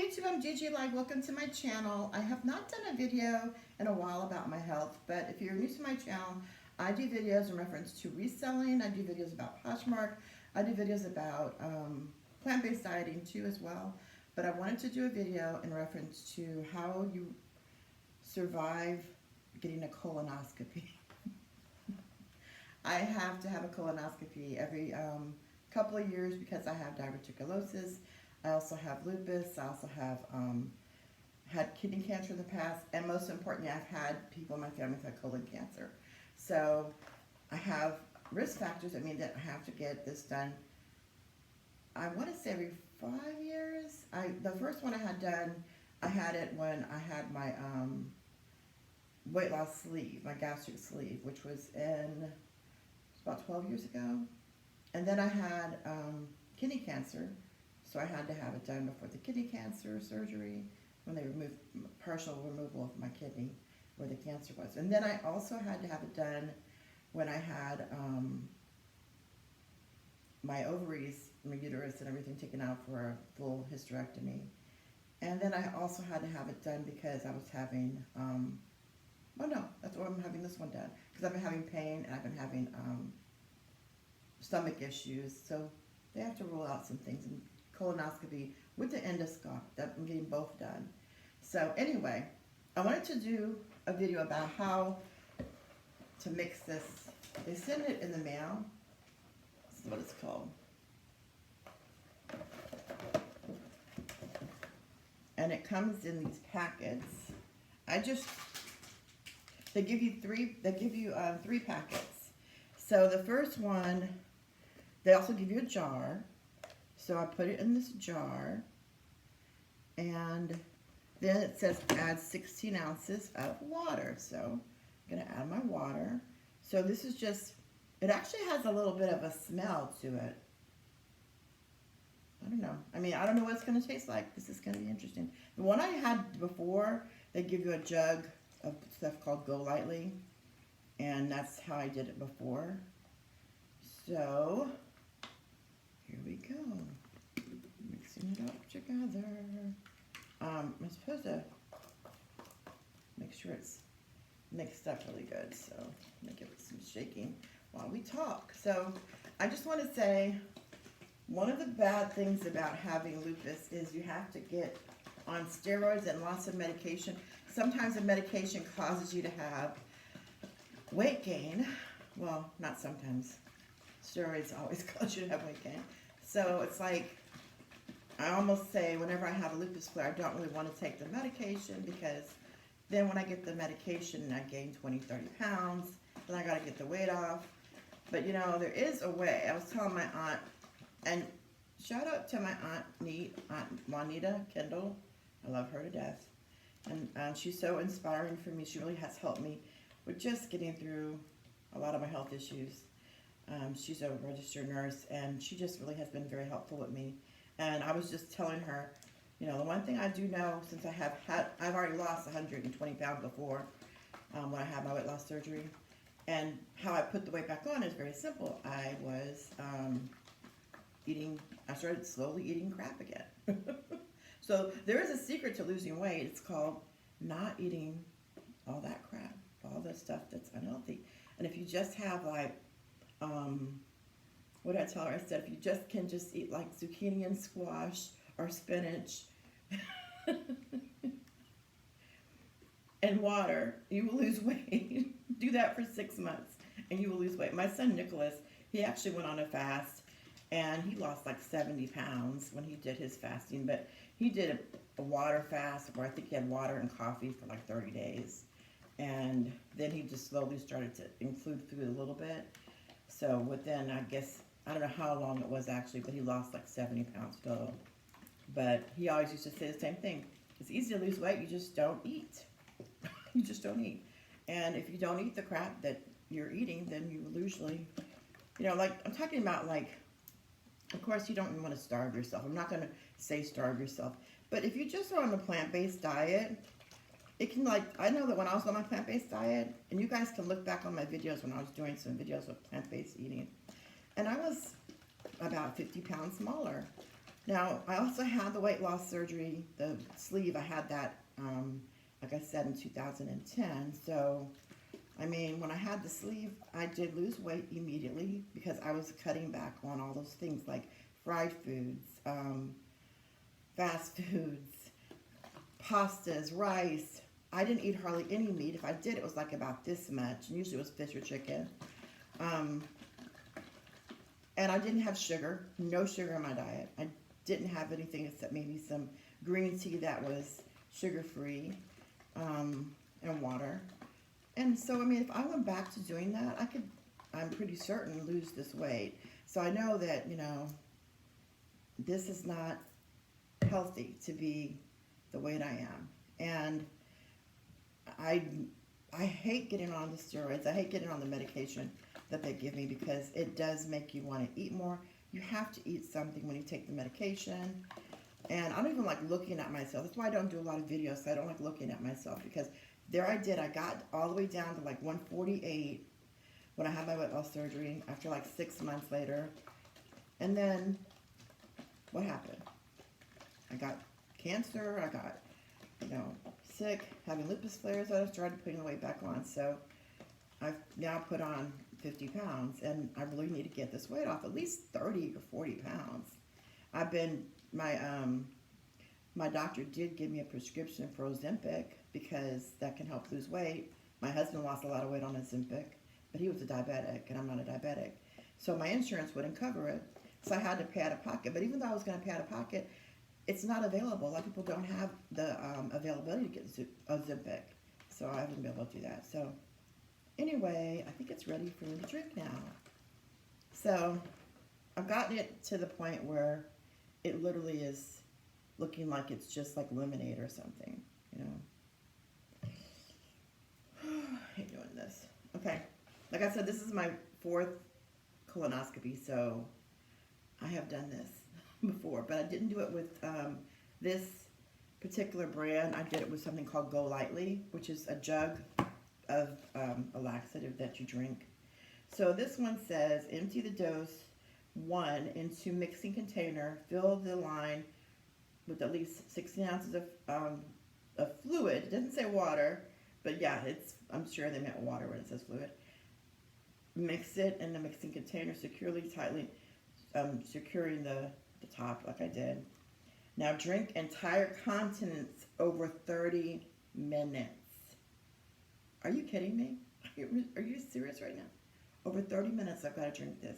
YouTube, I'm Gigi Live. Welcome to my channel. I have not done a video in a while about my health, but if you're new to my channel, I do videos in reference to reselling. I do videos about Poshmark. I do videos about plant-based dieting too as well. But I wanted to do a video in reference to how you survive getting a colonoscopy. I have to have a colonoscopy every couple of years because I have diverticulosis. I also have lupus. I also have had kidney cancer in the past, and most importantly, I've had people in my family who've had colon cancer. So I have risk factors that mean that I have to get this done. I want to say every 5 years. The first one I had done, I had it when I had my weight loss sleeve, my gastric sleeve, which was about 12 years ago. And then I had kidney cancer. So I had to have it done before the kidney cancer surgery, when they removed partial removal of my kidney where the cancer was. And then I also had to have it done when I had my ovaries, my uterus and everything taken out for a full hysterectomy. And then I also had to have it done because I was having, well no, that's why I'm having this one done. Because I've been having pain and I've been having stomach issues. So they have to rule out some things. And colonoscopy with the endoscope, that I'm getting both done. So anyway, I wanted to do a video about how to mix this. They send it in the mail. This is what it's called. And it comes in these packets. They give you three packets. So the first one, they also give you a jar. So I put it in this jar, and then it says add 16 ounces of water. So I'm going to add my water. So this is just, it actually has a little bit of a smell to it. I don't know. I mean, I don't know what it's going to taste like. This is going to be interesting. The one I had before, they give you a jug of stuff called Go Lightly, and that's how I did it before. So here we go. Mixing it up together. I'm supposed to make sure it's mixed up really good. So I'm going to give it some shaking while we talk. So I just want to say, one of the bad things about having lupus is you have to get on steroids and lots of medication. Sometimes the medication causes you to have weight gain. Well, not sometimes. Steroids always cause you to have weight gain. So it's like, I almost say whenever I have a lupus flare, I don't really want to take the medication, because then when I get the medication, I gain 20, 30 pounds. Then I got to get the weight off. But you know, there is a way. I was telling my aunt, and shout out to my Aunt Juanita Kendall. I love her to death. And she's so inspiring for me. She really has helped me with just getting through a lot of my health issues. She's a registered nurse, and she just really has been very helpful with me. And I was just telling her, you know, the one thing I do know, since I've already lost 120 pounds before when I had my weight loss surgery, and how I put the weight back on is very simple. I was I started slowly eating crap again. So there is a secret to losing weight. It's called not eating all that crap, all the stuff that's unhealthy. And if you just have like, what did I tell her? I said, if you just can just eat like zucchini and squash or spinach and water, you will lose weight. Do that for 6 months and you will lose weight. My son Nicholas, he actually went on a fast, and he lost like 70 pounds when he did his fasting. But he did a water fast where I think he had water and coffee for like 30 days. And then he just slowly started to include food a little bit. So within, I guess, I don't know how long it was actually, but he lost like 70 pounds total. But he always used to say the same thing. It's easy to lose weight, you just don't eat. You just don't eat. And if you don't eat the crap that you're eating, then you will usually, you know, like, I'm talking about like, of course you don't want to starve yourself. I'm not going to say starve yourself. But if you just are on a plant-based diet, it can, like, I know that when I was on my plant-based diet, and you guys can look back on my videos when I was doing some videos of plant-based eating, and I was about 50 pounds smaller. Now, I also had the weight loss surgery, the sleeve. I had that, like I said, in 2010. So, I mean, when I had the sleeve, I did lose weight immediately because I was cutting back on all those things like fried foods, fast foods, pastas, rice. I didn't eat hardly any meat. If I did, it was like about this much. And usually it was fish or chicken. Um, and I didn't have sugar, no sugar in my diet. I didn't have anything except maybe some green tea that was sugar-free, and water. And so, I mean, if I went back to doing that, I could, I'm pretty certain, lose this weight. So I know that, this is not healthy to be the weight I am. And I, I hate getting on the steroids. I hate getting on the medication that they give me because it does make you want to eat more. You have to eat something when you take the medication. And I don't even like looking at myself. That's why I don't do a lot of videos. So I don't like looking at myself because there I did. I got all the way down to like 148 when I had my weight loss surgery after like 6 months later. And then what happened? I got cancer. I got, sick, having lupus flares. I started putting the weight back on. So I've now put on 50 pounds and I really need to get this weight off, at least 30 or 40 pounds. I've been, my doctor did give me a prescription for Ozempic because that can help lose weight. My husband lost a lot of weight on Ozempic, but he was a diabetic and I'm not a diabetic. So my insurance wouldn't cover it. So I had to pay out of pocket. But even though I was going to pay out of pocket, it's not available. A lot of people don't have the availability to get Ozempic. So I haven't been able to do that. So anyway, I think it's ready for me to drink now. So I've gotten it to the point where it literally is looking like it's just like lemonade or something, I hate doing this. Okay, like I said, this is my 4th colonoscopy, so I have done this before, but I didn't do it with this particular brand. I did it with something called Go Lightly, which is a jug of a laxative that you drink. So this one says, empty the dose 1 into mixing container, fill the line with at least 16 ounces of fluid. It doesn't say water, but yeah, I'm sure they meant water when it says fluid. Mix it in the mixing container securely, tightly, securing the top like I did. Now drink entire contents over 30 minutes. Are you kidding me? Are you serious right now? Over 30 minutes I've got to drink this.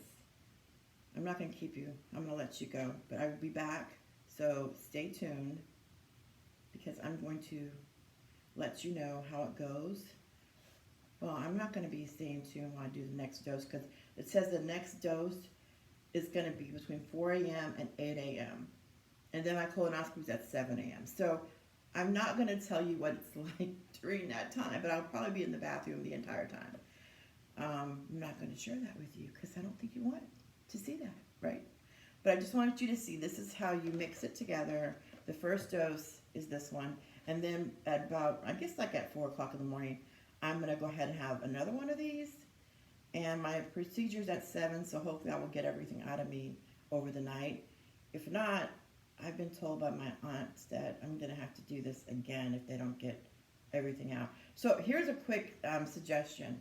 I'm not going to keep you. I'm going to let you go. But I will be back. So stay tuned because I'm going to let you know how it goes. Well, I'm not going to be staying tuned while I do the next dose because it says the next dose is going to be between 4 a.m. and 8 a.m. And then my colonoscopy is at 7 a.m. So I'm not going to tell you what it's like during that time, but I'll probably be in the bathroom the entire time. I'm not going to share that with you because I don't think you want to see that, right? But I just wanted you to see this is how you mix it together. The first dose is this one. And then at about, I guess like at 4 o'clock in the morning, I'm going to go ahead and have another one of these. And my procedure's at 7, so hopefully I will get everything out of me over the night. If not, I've been told by my aunts that I'm going to have to do this again if they don't get everything out. So here's a quick suggestion.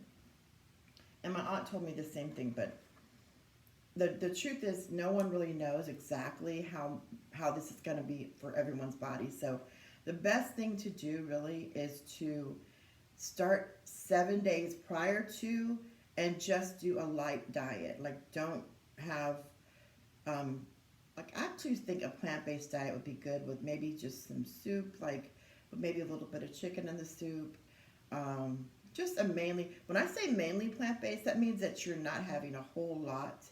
And my aunt told me the same thing, but the truth is no one really knows exactly how this is going to be for everyone's body. So the best thing to do really is to start 7 days prior to and just do a light diet. Like don't have, like I actually think a plant-based diet would be good with maybe just some soup, like maybe a little bit of chicken in the soup. Just a mainly, when I say mainly plant-based, that means that you're not having a whole lot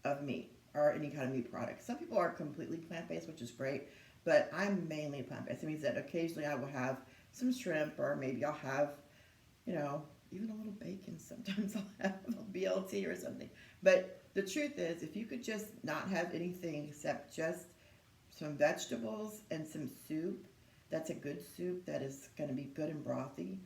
of meat or any kind of meat product. Some people are completely plant-based, which is great, but I'm mainly plant-based. It means that occasionally I will have some shrimp or maybe I'll have, even a little bacon. Sometimes I'll have a BLT or something. But the truth is, if you could just not have anything except just some vegetables and some soup, that's a good soup that is going to be good and brothy,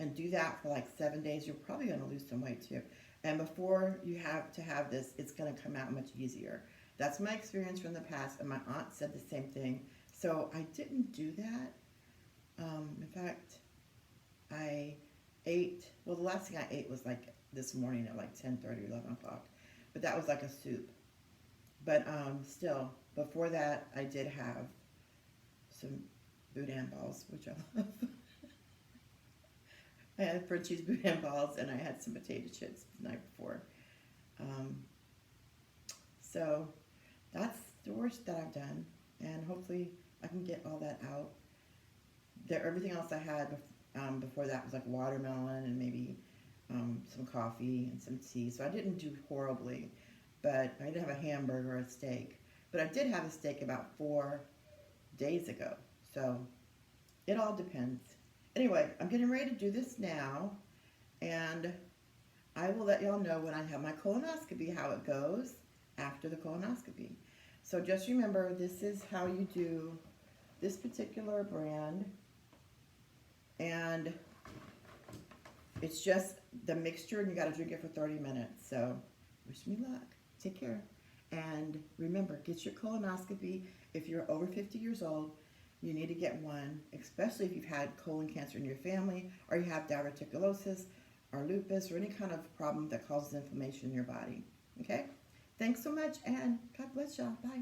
and do that for like 7 days, you're probably going to lose some weight too. And before you have to have this, it's going to come out much easier. That's my experience from the past, and my aunt said the same thing. So I didn't do that. In fact, I ate, well, the last thing I ate was like this morning at like 10:30, 11 o'clock. But that was like a soup. But still, before that, I did have some boudin balls, which I love. I had fruit cheese boudin balls, and I had some potato chips the night before. Um, so that's the worst that I've done, and hopefully I can get all that out. Everything else I had before that was like watermelon and maybe some coffee and some tea. So I didn't do horribly, but I didn't have a hamburger or a steak. But I did have a steak about 4 days ago. So it all depends. Anyway, I'm getting ready to do this now, and I will let y'all know when I have my colonoscopy how it goes after the colonoscopy. So just remember, this is how you do this particular brand, and it's just the mixture, and you got to drink it for 30 minutes. So wish me luck. Take care. And remember, get your colonoscopy. If you're over 50 years old, you need to get one, especially if you've had colon cancer in your family, or you have diverticulosis or lupus or any kind of problem that causes inflammation in your body. Okay? Thanks so much, and God bless y'all. Bye.